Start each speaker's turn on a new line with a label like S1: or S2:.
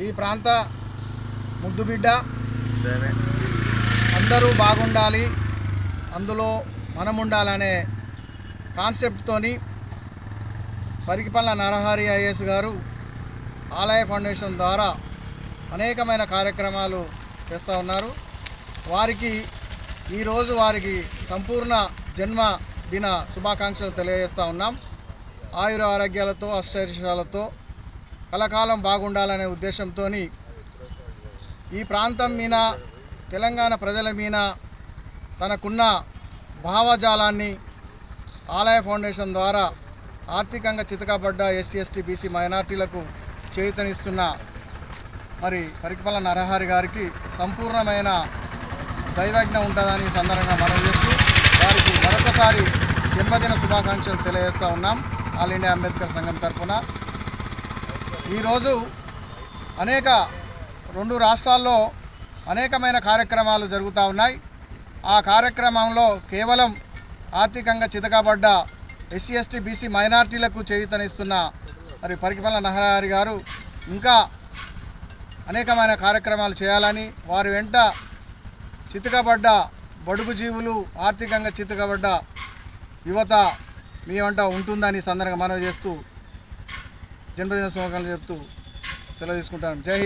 S1: ఈ ప్రాంత ముద్దుబిడ్డ, అందరూ బాగుండాలి, అందులో మనం ఉండాలనే కాన్సెప్ట్తోని పరికిపల్ల నరహరి ఐఏఎస్ గారు ఆలయ ఫౌండేషన్ ద్వారా అనేకమైన కార్యక్రమాలు చేస్తూ ఉన్నారు. ఈరోజు వారికి సంపూర్ణ జన్మదిన శుభాకాంక్షలు తెలియజేస్తూ ఉన్నాం. ఆయుర ఆరోగ్యాలతో అష్టైశ్వర్యాలతో కలకాలం బాగుండాలనే ఉద్దేశంతో ఈ ప్రాంతం మీద, తెలంగాణ ప్రజల మీద తనకున్న భావజాలాన్ని ఆలయ ఫౌండేషన్ ద్వారా ఆర్థికంగా చితకబడ్డ ఎస్సీ ఎస్టీ బీసీ మైనార్టీలకు చేయూతనిస్తున్న మరి పరికిపల్ల నరహరి గారికి సంపూర్ణమైన దైవజ్ఞ ఉంటుందని సందర్భంగా మనం చేస్తూ వారికి మరొకసారి జన్మదిన శుభాకాంక్షలు తెలియజేస్తూ ఉన్నాం. ఆల్ ఇండియా అంబేద్కర్ సంఘం తరఫున ఈరోజు రెండు రాష్ట్రాల్లో అనేకమైన కార్యక్రమాలు జరుగుతూ ఉన్నాయి. ఆ కార్యక్రమంలో కేవలం ఆర్థికంగా చితకబడ్డ ఎస్సీ ఎస్టీ బీసీ మైనార్టీలకు చేయూతనిస్తున్న మరి పరికిపల్ల నరహరి గారు ఇంకా అనేకమైన కార్యక్రమాలు చేయాలని, వారి వెంట చితకబడ్డ బడుగు జీవులు, ఆర్థికంగా చితకబడ్డ యువత మీ వెంట ఉంటుందని సందర్భంగా మనవి చేస్తూ జన్మదిన శుభాకాంక్షలు చెప్తూ సెలవు తీసుకుంటాను. జై హింద్.